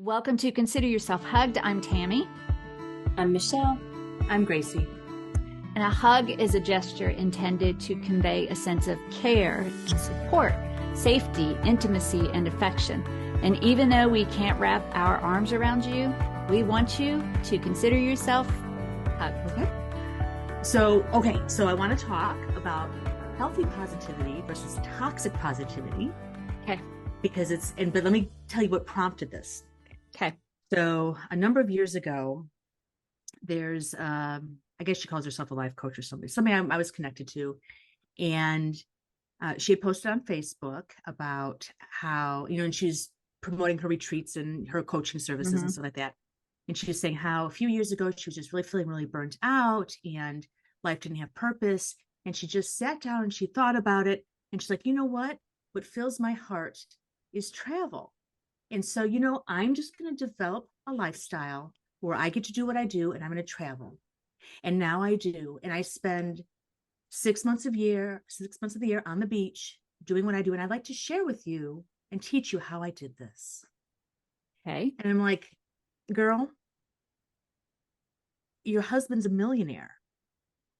Welcome to Consider Yourself Hugged. I'm Tammy. I'm Michelle. I'm Gracie. And a hug is a gesture intended to convey a sense of care and support, safety, intimacy, and affection. And even though we can't wrap our arms around you, we want you to consider yourself hugged. So I want to talk about healthy positivity versus toxic positivity. Okay. But let me tell you what prompted this. Okay. So a number of years ago, there's, I guess she calls herself a life coach or somebody I was connected to. And she had posted on Facebook about how, and she's promoting her retreats and her coaching services and stuff like that. And she was saying how a few years ago, she was just really feeling really burnt out and life didn't have purpose. And she just sat down and she thought about it. And she's like, you know what? What fills my heart is travel. And so, I'm just going to develop a lifestyle where I get to do what I do and I'm going to travel. And now I do. And I spend 6 months of the year on the beach doing what I do. And I'd like to share with you and teach you how I did this. Okay. And I'm like, girl, your husband's a millionaire.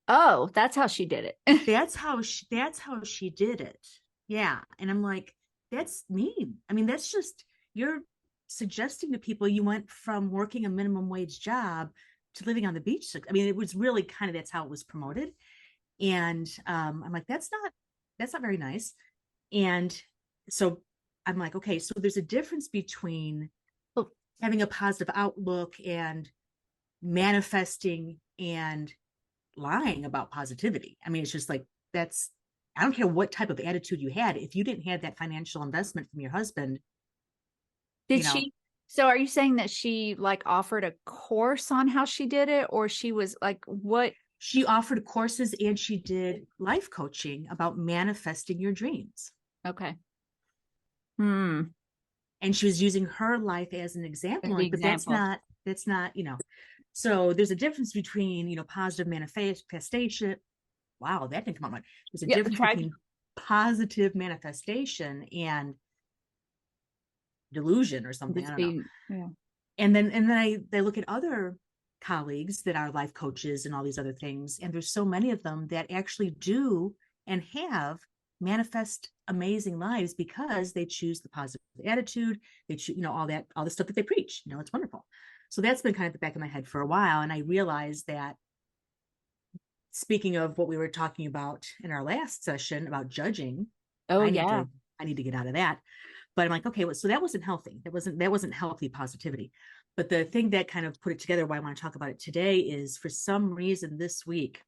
Oh, that's how she did it. That's how she did it. Yeah. And I'm like, that's mean. I mean, that's just, you're suggesting to people you went from working a minimum wage job to living on the beach. I mean, it was really kind of, that's how it was promoted. And I'm like, that's not very nice. And so I'm like, okay, so there's a difference between having a positive outlook and manifesting and lying about positivity. I mean, it's just like, I don't care what type of attitude you had. If you didn't have that financial investment from your husband. So are you saying that she offered a course on how she did it, or she was what? She offered courses and she did life coaching about manifesting your dreams. Okay. And she was using her life as an example, but that's not, so there's a difference between, positive manifestation. Wow, that didn't come out right. There's a difference between positive manifestation and delusion or something. I don't know. Yeah. And then I look at other colleagues that are life coaches and all these other things, and there's so many of them that actually do and have manifest amazing lives because they choose the positive attitude. They choose, all the stuff that they preach. It's wonderful. So that's been kind of the back of my head for a while, and I realized that. Speaking of what we were talking about in our last session about judging, I need to get out of that. But I'm like, okay, so that wasn't healthy. That wasn't healthy positivity. But the thing that kind of put it together, why I want to talk about it today, is for some reason this week,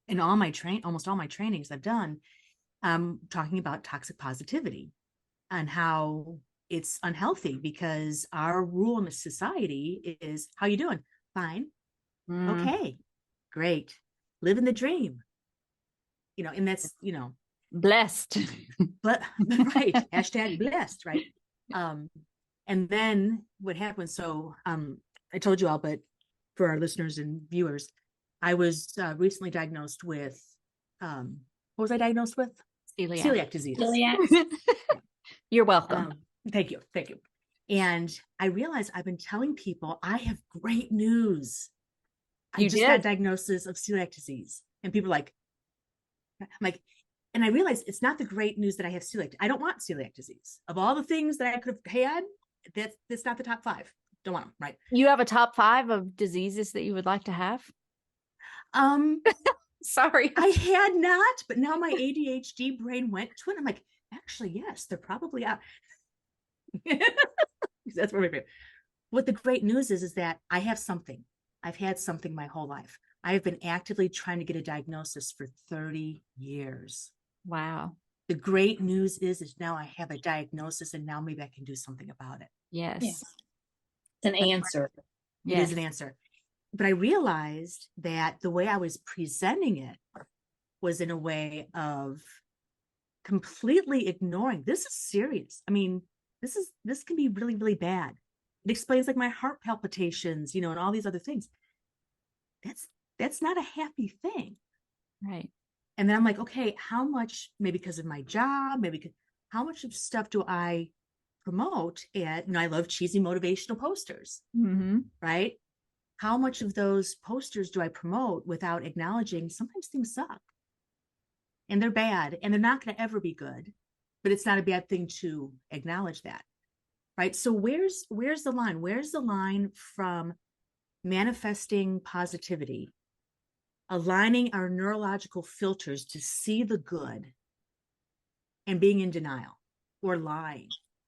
in almost all my trainings I've done, talking about toxic positivity and how it's unhealthy because our rule in the society is, how you doing? Fine. Okay, great. Living the dream. And that's, blessed. But right. Hashtag blessed, right? And then what happened? So I told you all, but for our listeners and viewers, I was recently diagnosed with what was I diagnosed with? Celiac disease. You're welcome. Thank you. And I realized I've been telling people I have great news. I just got a diagnosis of celiac disease. And people are I'm like, and I realized it's not the great news that I have celiac. I don't want celiac disease. Of all the things that I could have had, that's not the top 5. Don't want them, right? You have a top 5 of diseases that you would like to have? Sorry. I had not, but now my ADHD brain went to it. I'm like, actually, yes, they're probably out. That's where we're. What the great news is that I have something. I've had something my whole life. I have been actively trying to get a diagnosis for 30 years. Wow. The great news is now I have a diagnosis and now maybe I can do something about it. Yes. It's an answer. It is an answer. But I realized that the way I was presenting it was in a way of completely ignoring. This is serious. I mean, this can be really, really bad. It explains my heart palpitations, and all these other things. That's not a happy thing. Right. And then I'm like, okay, how much, maybe because of my job, how much of stuff do I promote at, I love cheesy motivational posters, Mm-hmm. right? How much of those posters do I promote without acknowledging sometimes things suck and they're bad and they're not going to ever be good, but it's not a bad thing to acknowledge that, right? So where's the line? Where's the line from manifesting positivity, aligning our neurological filters to see the good, and being in denial or lying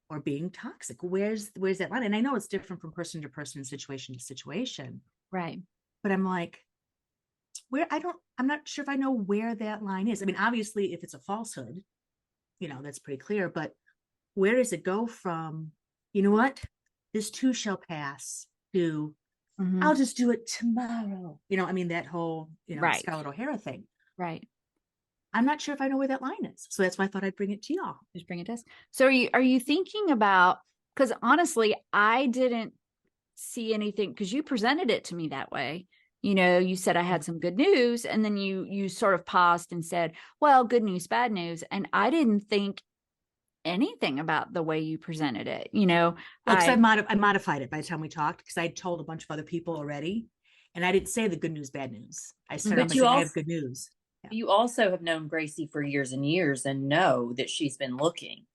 or being toxic? Where's that line? And I know it's different from person to person, situation to situation, Right. but I'm like, I'm not sure if I know where that line is. I mean, obviously if it's a falsehood, that's pretty clear, but where does it go from, you know what, this too shall pass, to Mm-hmm. I'll just do it tomorrow. I mean, that whole, Right. Scarlett O'Hara thing. Right. I'm not sure if I know where that line is. So that's why I thought I'd bring it to y'all. Just bring it to us. So are you thinking about, because honestly, I didn't see anything, because you presented it to me that way. You said I had some good news, and then you sort of paused and said, well, good news, bad news. And I didn't think anything about the way you presented it. Well, because I modified it by the time we talked, because I told a bunch of other people already, and I didn't say the good news, bad news. I started by saying I have good news. Yeah. You also have known Gracie for years and years and know that she's been looking.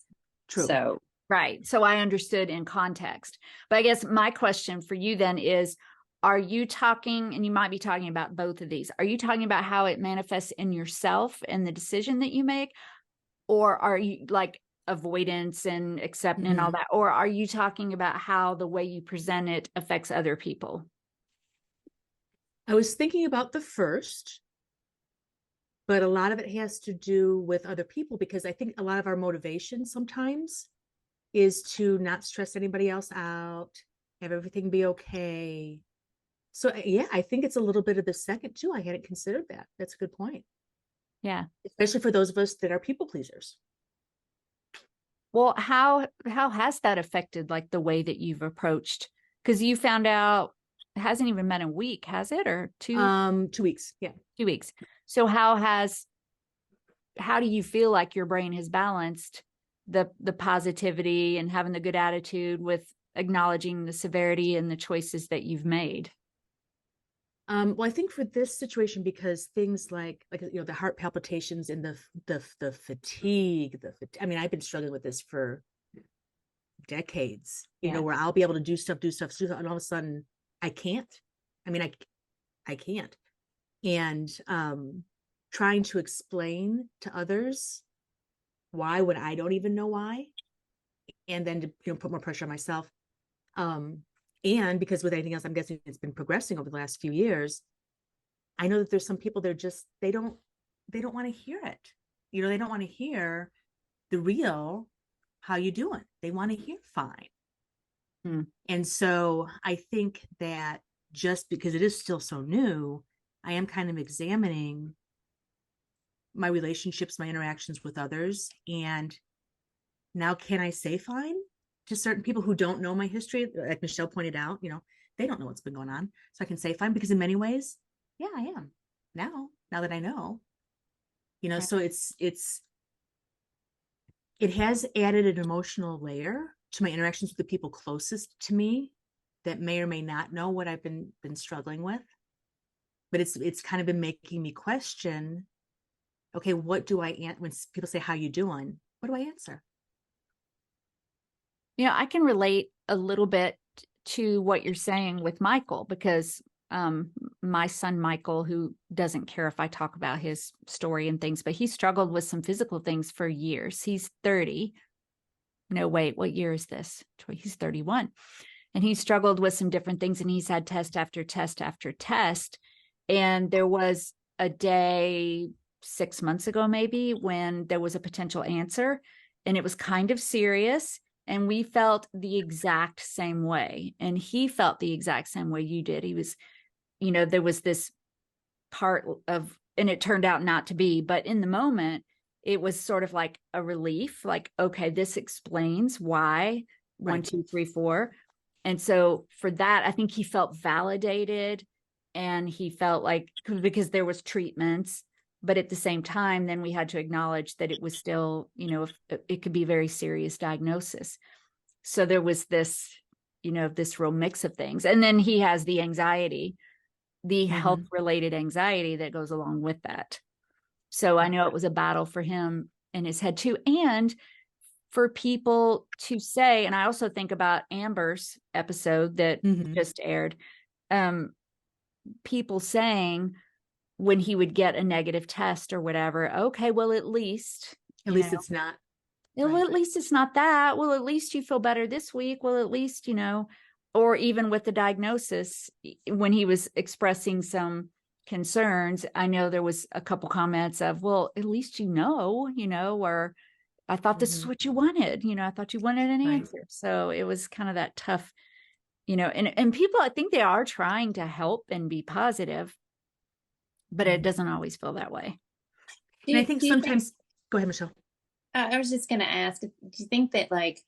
True. So, right. So I understood in context. But I guess my question for you then is, are you talking, and you might be talking about both of these, are you talking about how it manifests in yourself and the decision that you make? Or are you like avoidance and accepting and all that? Or are you talking about how the way you present it affects other people? I was thinking about the first, but a lot of it has to do with other people, because I think a lot of our motivation sometimes is to not stress anybody else out, have everything be okay. So yeah, I think it's a little bit of the second too. I hadn't considered that. That's a good point. Yeah. Especially for those of us that are people pleasers. Well, how has that affected like the way that you've approached? Because you found out it hasn't even been a week, has it? Or 2 weeks. Yeah. 2 weeks. So how do you feel like your brain has balanced the positivity and having the good attitude with acknowledging the severity and the choices that you've made? Well, I think for this situation, because things like the heart palpitations and the fatigue, I mean, I've been struggling with this for decades, where I'll be able to do stuff, and all of a sudden I can't. I mean, I can't. And trying to explain to others why when I don't even know why, and then to put more pressure on myself. And because with anything else, I'm guessing it's been progressing over the last few years. I know that there's some people that are they don't want to hear it. They don't want to hear the real, how you doing? They want to hear fine. And so I think that just because it is still so new, I am kind of examining my relationships, my interactions with others. And now, can I say fine to certain people who don't know my history? Like Michelle pointed out, they don't know what's been going on. So I can say fine, because in many ways, yeah, I am now that I know, Right. So it has added an emotional layer to my interactions with the people closest to me that may or may not know what I've been struggling with. But it's kind of been making me question, okay, what do I answer when people say, how you doing? What do I answer? I can relate a little bit to what you're saying with Michael, because my son, Michael, who doesn't care if I talk about his story and things, but he struggled with some physical things for years. He's 30. No, wait, what year is this? He's 31. And he struggled with some different things, and he's had test after test after test. And there was a day 6 months ago, maybe, when there was a potential answer, and it was kind of serious. And we felt the exact same way. And he felt the exact same way you did. He was, there was this part of, and it turned out not to be, but in the moment, it was sort of like a relief, like, okay, this explains why 1, 2, 3, 4. And so for that, I think he felt validated, and he felt like, because there was treatments, but at the same time, then we had to acknowledge that it was still, it could be a very serious diagnosis. So there was this, this real mix of things. And then he has the anxiety, the health related anxiety that goes along with that. So I know it was a battle for him in his head too. And for people to say, and I also think about Amber's episode that just aired, people saying when he would get a negative test or whatever, okay, well, at least it's not. Well, at least it's not that. Well, at least you feel better this week. Well, at least, or even with the diagnosis, when he was expressing some concerns, I know there was a couple comments of, well, at least or I thought this is what you wanted. I thought you wanted an answer. So it was kind of that tough, and people, I think they are trying to help and be positive, but it doesn't always feel that way. And I think sometimes, go ahead, Michelle. I was just going to ask, do you think that like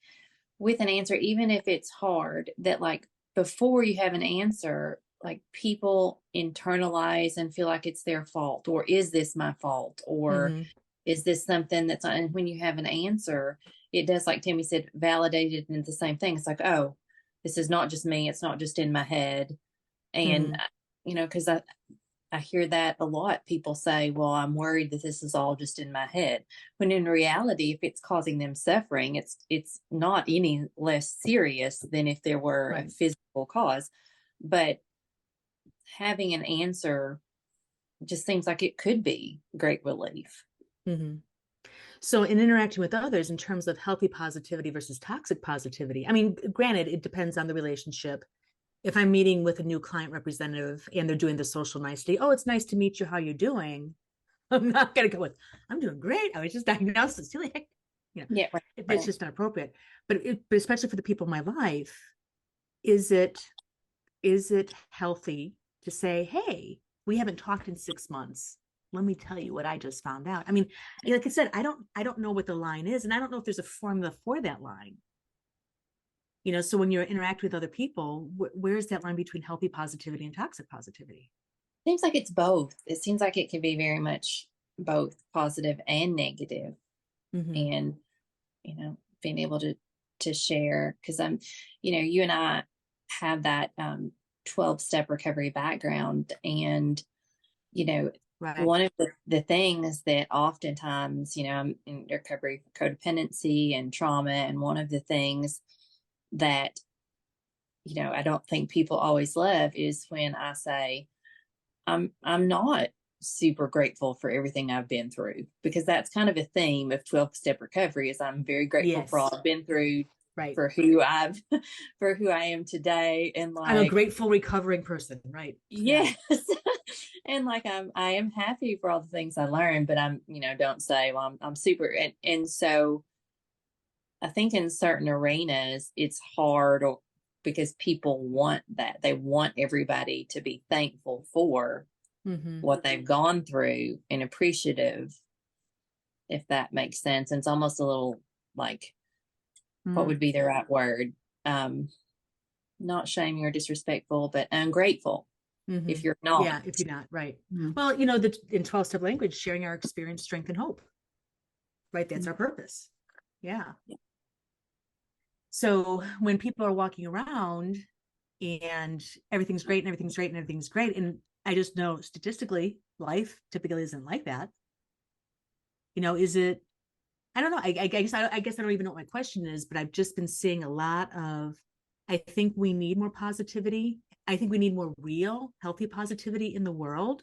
with an answer, even if it's hard, that like before you have an answer, like people internalize and feel like it's their fault, or is this my fault? Or is this something that's, and when you have an answer, it does, like Tammy said, validated into the same thing. It's like, oh, this is not just me. It's not just in my head. And, cause I hear that a lot. People say, well, I'm worried that this is all just in my head. When in reality, if it's causing them suffering, it's not any less serious than if there were a physical cause. But having an answer just seems like it could be great relief. So in interacting with others in terms of healthy positivity versus toxic positivity, I mean, granted, it depends on the relationship. If I'm meeting with a new client representative and they're doing the social nicety, oh, it's nice to meet you. How you doing? I'm not going to go with, I'm doing great. I was just diagnosed. It's really, it's just not appropriate. But especially for the people in my life, is it healthy to say, hey, we haven't talked in 6 months. Let me tell you what I just found out. I mean, like I said, I don't know what the line is, and I don't know if there's a formula for that line. So when you interact with other people, where's that line between healthy positivity and toxic positivity? Seems like it's both. It seems like it can be very much both positive and negative. And, being able to share, because you and I have that 12-step recovery background. And, one of the things that oftentimes, I'm in recovery for codependency and trauma. And one of the things that, I don't think people always love is when I say, I'm not super grateful for everything I've been through, because that's kind of a theme of 12-step recovery is I'm very grateful for all I've been through, for who I am today. And like, I'm a grateful recovering person. Right. Yes. And like, I am happy for all the things I learned, but I'm, don't say, well, I'm super. And so I think in certain arenas, it's hard because people want that. They want everybody to be thankful for what they've gone through and appreciative, if that makes sense. And it's almost a little like, what would be the right word? Not shaming or disrespectful, but ungrateful. If you're not. Yeah, if you're not, right. Well, in 12-step language, sharing our experience, strength, and hope. Right? That's our purpose. Yeah. So when people are walking around and everything's great and everything's great and everything's great, and I just know statistically, life typically isn't like that. Is it? I don't know. I guess I don't even know what my question is, but I've just been seeing a lot of. I think we need more positivity. I think we need more real, healthy positivity in the world.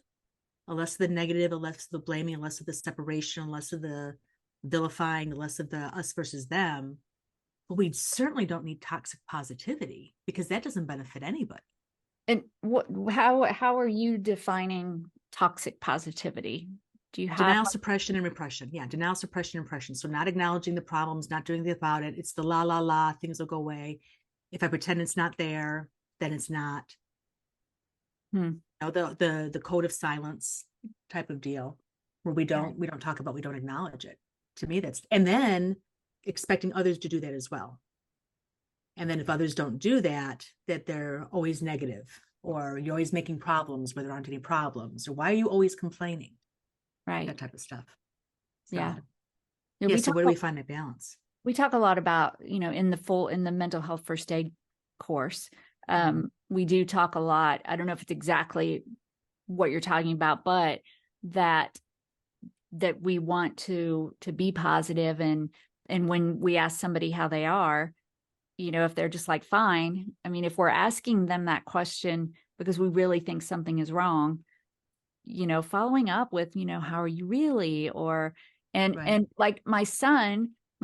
Less of the negative, less of the blaming, less of the separation, less of the vilifying, less of the us versus them. But we certainly don't need toxic positivity, because that doesn't benefit anybody. And how are you defining toxic positivity? Do you have denial, suppression, and repression? Yeah, denial, suppression, and repression. So not acknowledging the problems, not doing anything about it. It's the la la la, things will go away. If I pretend it's not there, then it's not. The code of silence type of deal, where we don't talk about, we don't acknowledge it. To me, that's, and then expecting others to do that as well. And then if others don't do that, that they're always negative, or you're always making problems where there aren't any problems, or why are you always complaining? Right. That type of stuff. So, so where do we find that balance? we talk a lot about, in the mental health first aid course. We do talk a lot. I don't know if it's exactly what you're talking about, but that we want to be positive, and when we ask somebody how they are, if they're just like, fine. I mean, if we're asking them that question because we really think something is wrong, following up with, how are you really? Or, and like my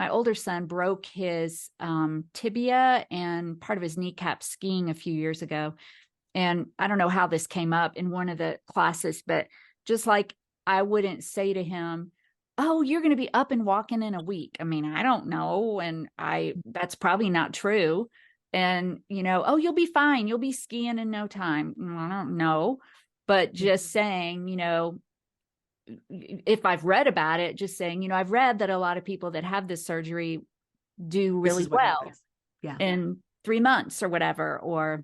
older son broke his tibia and part of his kneecap skiing a few years ago. And I don't know how this came up in one of the classes, but just like, I wouldn't say to him, oh, you're going to be up and walking in a week. I mean, I don't know. And that's probably not true. And, oh, you'll be fine. You'll be skiing in no time. I don't know. But just saying, if I've read about it, just saying, I've read that a lot of people that have this surgery do really well in 3 months or whatever,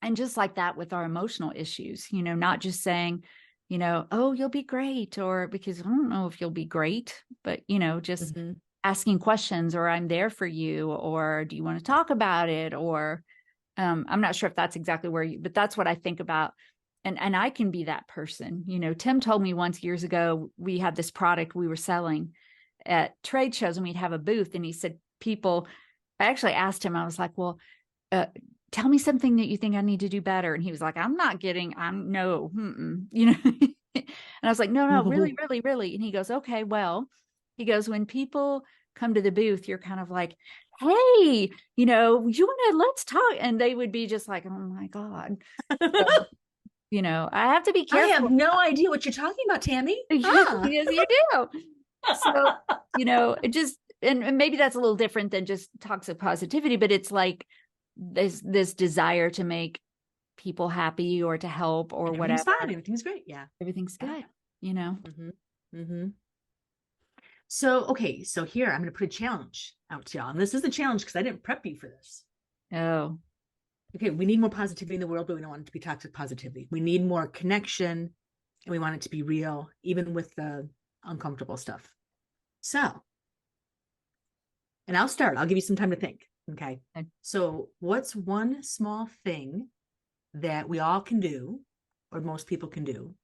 and just like that with our emotional issues, not just saying, oh, you'll be great, or because I don't know if you'll be great, but, just asking questions, or I'm there for you, or do you want to talk about it? Or I'm not sure if that's exactly but that's what I think about. And I can be that person. Tim told me once years ago, we had this product we were selling at trade shows and we'd have a booth. And he said, I actually asked him, I was like, well, tell me something that you think I need to do better. And he was like, no. And I was like, no, really, really, really. And he goes, okay, well, he goes, when people come to the booth, you're kind of like, hey, let's talk. And they would be just like, oh my God. So, I have to be careful. I have no idea what you're talking about, Tammy. Yes, you do. So, it just, and maybe that's a little different than just toxic positivity, but it's like this desire to make people happy or to help or whatever. Fine. Everything's great. Yeah. Everything's good, So, okay. So here, I'm going to put a challenge out to y'all. And this is a challenge because I didn't prep you for this. Oh. Okay, we need more positivity in the world, but we don't want it to be toxic positivity. We need more connection, and we want it to be real, even with the uncomfortable stuff. So, and I'll start. I'll give you some time to think. Okay. So, what's one small thing that we all can do, or most people can do?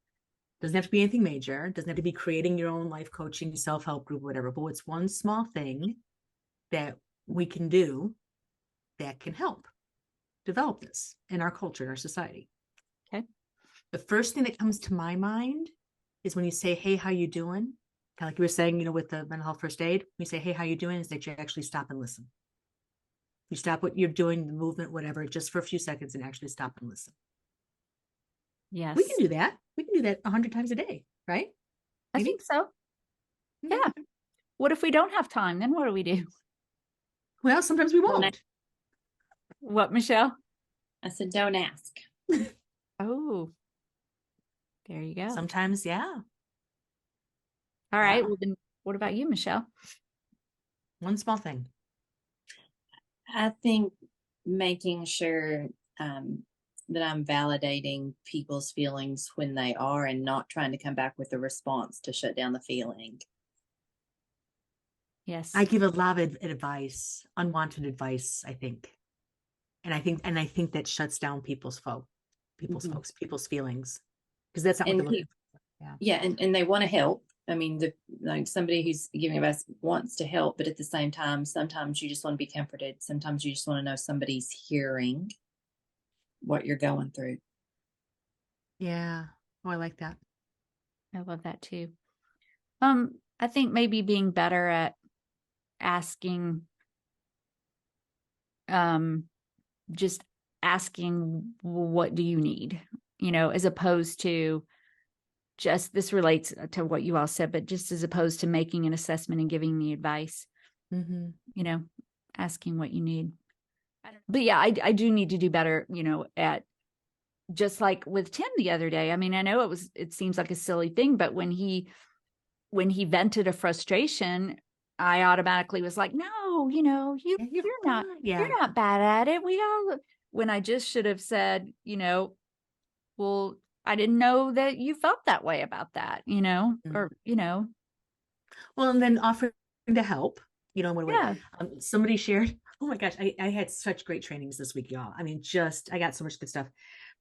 Doesn't have to be anything major. Doesn't have to be creating your own life coaching, self-help group, whatever. But what's one small thing that we can do that can help develop this in our culture, in our society? Okay. The first thing that comes to my mind is when you say, hey, how you doing? Kind of like you were saying, with the mental health first aid, when you say, hey, how you doing? Is that you actually stop and listen. You stop what you're doing, the movement, whatever, just for a few seconds and actually stop and listen. Yes. We can do that. We can do that 100 times a day, right? I think so. Yeah. What if we don't have time? Then what do we do? Well, sometimes we won't. What, Michelle? I said, don't ask. Oh, there you go. Sometimes, yeah. All right. Well, then what about you, Michelle? One small thing. I think making sure that I'm validating people's feelings when they are, and not trying to come back with a response to shut down the feeling. Yes. I give a lot of advice, unwanted advice, I think. And I think that shuts down people's feelings, because that's not what they're looking for. Yeah. And they want to help. I mean, like somebody who's giving advice wants to help, but at the same time, sometimes you just want to be comforted. Sometimes you just want to know somebody's hearing what you're going through. Yeah. Oh, I like that. I love that too. I think maybe being better at asking, just asking, what do you need? As opposed to just, this relates to what you all said, but just as opposed to making an assessment and giving the advice, asking what you need. But yeah, I do need to do better, at, just like with Tim the other day. I mean, I know it seems like a silly thing, but when he vented a frustration, I automatically was like, no, you're not bad at it. When I just should have said, well, I didn't know that you felt that way about that, or. Well, and then offering to help, you know, what Yeah. somebody shared, oh my gosh, I had such great trainings this week, y'all. I mean, I got so much good stuff.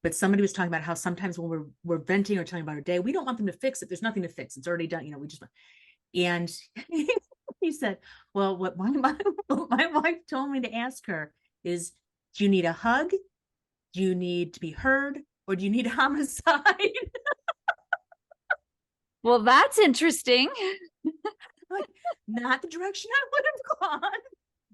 But somebody was talking about how sometimes when we're venting or telling about our day, we don't want them to fix it. There's nothing to fix. It's already done. You know, we just, and he said, well, what my wife told me to ask her is, do you need a hug? Do you need to be heard? Or do you need a homicide? Well, that's interesting. Like, not the direction I would have gone.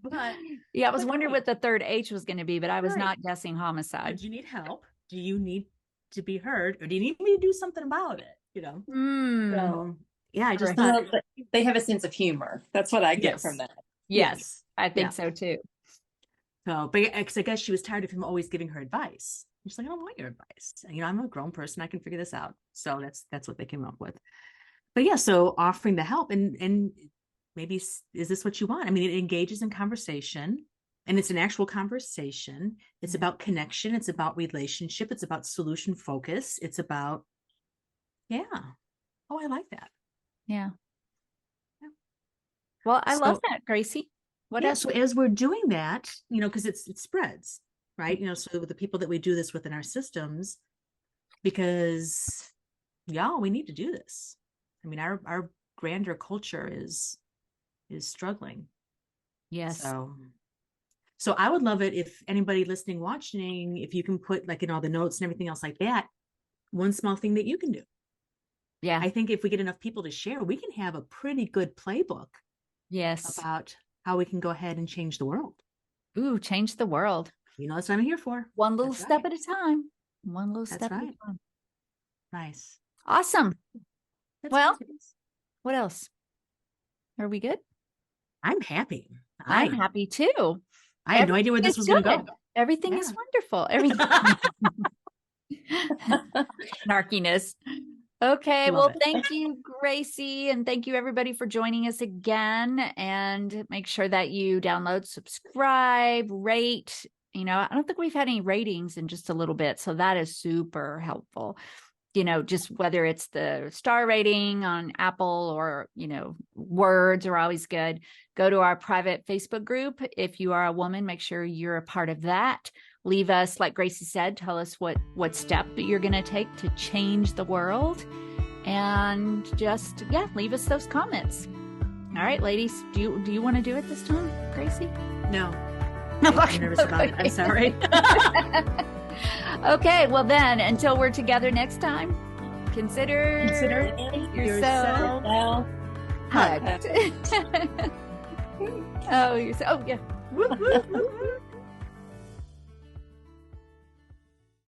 But yeah, I was wondering what the third H was going to be, but I was Right. not guessing homicide. Do you need help? Do you need to be heard? Or do you need me to do something about it? You know? So, yeah, I just thought, Well, they have a sense of humor. That's what I get Yes. from that. Yes, I think Yeah. so too. so, but I guess she was tired of him always giving her advice. She's like, I don't want your advice. And, you know, I'm a grown person. I can figure this out. So that's what they came up with. But yeah, so offering the help and maybe, is this what you want? I mean, it engages in conversation, and it's an actual conversation. It's about connection. It's about relationship. It's about solution focus. It's about, yeah. Oh, I like that. Yeah. Yeah. Well, I love So- that, Gracie. What Yeah, else? so as we're doing that, you know, because it spreads, right? You know, so with the people that we do this with in our systems, because y'all, we need to do this. I mean, our grander culture is struggling. Yes. So I would love it if anybody listening, watching, if you can put like in all the notes and everything else like that, one small thing that you can do. Yeah. I think if we get enough people to share, we can have a pretty good playbook Yes. about how we can go ahead and change the world. Ooh, change the world. You know, that's what I'm here for. One little That's step right. at a time. One little That's step at right. a time. Nice. Awesome. That's Well, what it is. What else? Are we good? I'm happy. I'm happy too. I had no idea where this was going to go. Everything is Yeah. wonderful. Everything. Snarkiness. Okay. Love Well, it. thank you, Gracie. And thank you, everybody, for joining us again. And make sure that you download, subscribe, rate. You know, I don't think we've had any ratings in just a little bit. So that is super helpful. You know, just whether it's the star rating on Apple or, you know, words are always good. Go to our private Facebook group. If you are a woman, make sure you're a part of that. Leave us, like Gracie said, tell us what step you're going to take to change the world. And just, yeah, leave us those comments. All right, ladies, do you want to do it this time, Gracie? No. I'm nervous about it. I'm sorry. Okay, well then, until we're together next time, consider yourself Well, hugged. Oh, you're so, oh yeah. Whoop, whoop, whoop, whoop.